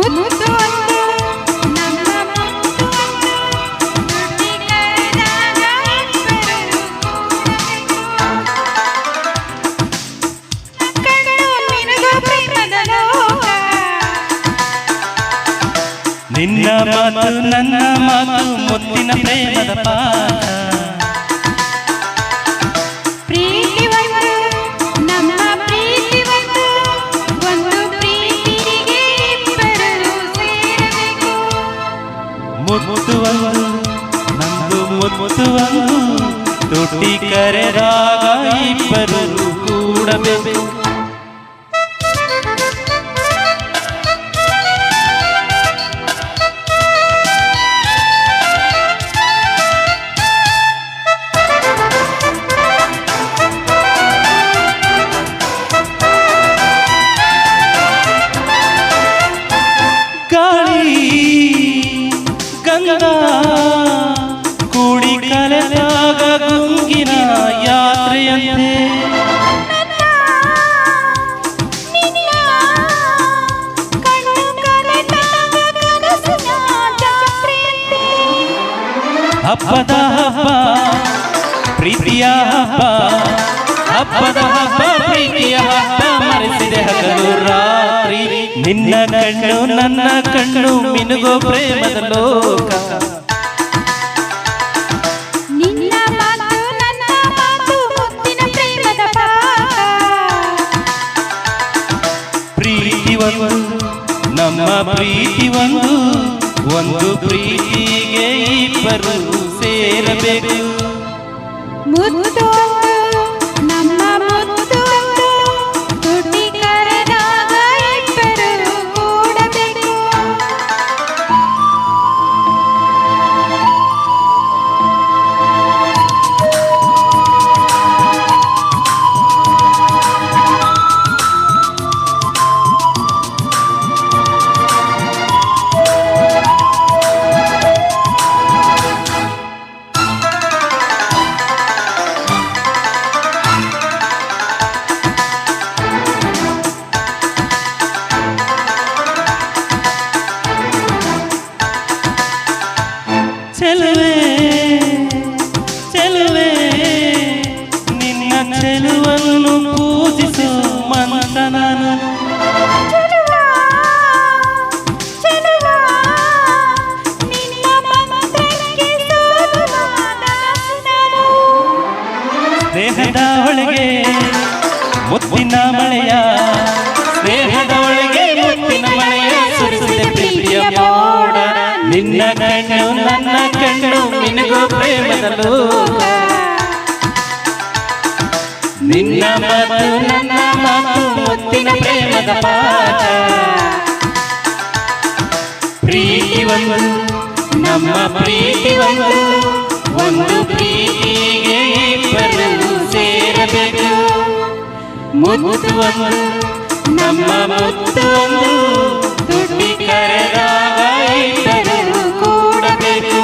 ಮುತ್ತು ನಿನ್ನ ಮಾತು ನನ್ನ ಮಾತು ಮುತ್ತಿನ ಪ್ರೇಮದ ಪಾಠ ಪ್ರೀತಿ ಒಂದು ನಮ್ಮ ಪ್ರೀತಿ ಒಂದು ಒಂದು ಪ್ರೀತಿಗೆ ಇಬ್ಬರು ಸೇರಬೇಕು ಮುತ್ತು ಒಂದು ನಂದು ಮುತ್ತು ಒಂದು ತುಟಿ ಕರೆದಾಗ ಇಬ್ಬರು ಕೂಡಬೇಕು ಕೂಡಿ ಕಲೆದಾಗ ಗುಂಗಿನ ಯಾತ್ರೆಯಂತೆ ಹಬ್ಬದ ಹಬ್ಬ ಪ್ರೀತಿಯ ಹಬ್ಬ ಹಬ್ಬದ ಹಬ್ಬ ಪ್ರೀತಿಯ ಹಬ್ಬ ಮರೆಸಿದೆ ಹಗಲು ರಾತ್ರಿ ನಿನ್ನ ಕಣ್ಣು ನನ್ನ ಕಣ್ಣು ಮಿನುಗೋ ಪ್ರೇಮದ ಲೋಕ ನಿನ್ನ ಮಾತು ನನ್ನ ಮಾತು ಮುತ್ತಿನ ಪ್ರೇಮದ ಪಾಠ ಪ್ರೀತಿ ಒಂದು ನಮ್ಮ ಪ್ರೀತಿ ಒಂದು ಒಂದು ಪ್ರೀತಿಗೆ ಇಬ್ಬರು ಸೇರಬೇಕು ಮುತ್ತು ನಮ್ಮ ಮುತ್ತು ತುಟಿ ಕರೆದಾಗ ಇಬ್ಬರು ಕೂಡಬೇಕು ಚೆಲುವೆ ಚೆಲುವೆ ನಿನ್ನ ಚೆಲುವನ್ನು ಪೂಜಿಸು ಮಂತ ನಾನು ಸ್ನೇಹದ ಒಳಗೆ ಮುತ್ತಿನ ಮಳೆಯ ಸ್ನೇಹದ ಒಳಗೆ ಮುತ್ತಿನ ಮಳೆಯ ಸುರಿಸಿದೆ ಪ್ರೀತಿಯ ಮೋಡ ನಿನ್ನ ಕಣ್ಣು ನನ್ನ ಕಣ್ಣು ಮಿನುಗೋ ಪ್ರೇಮದ ಲೋಕ ನಿನ್ನ ಮಾತು ನನ್ನ ಮಾತು ಮುತ್ತಿನ ಪ್ರೇಮದ ಪಾಠ ಪ್ರೀತಿ ಒಂದು ನಮ್ಮ ಪ್ರೀತಿ ಒಂದು ಒಂದು ಪ್ರೀತಿಗೆ ಇಬ್ಬರು ಸೇರಬೇಕು ಮುತ್ತು ಒಂದು ನಮ್ಮ ಮುತ್ತು ಒಂದು ತುಟಿ ಕರೆದಾಗ ಇಬ್ಬರು ಕೂಡಬೇಕು.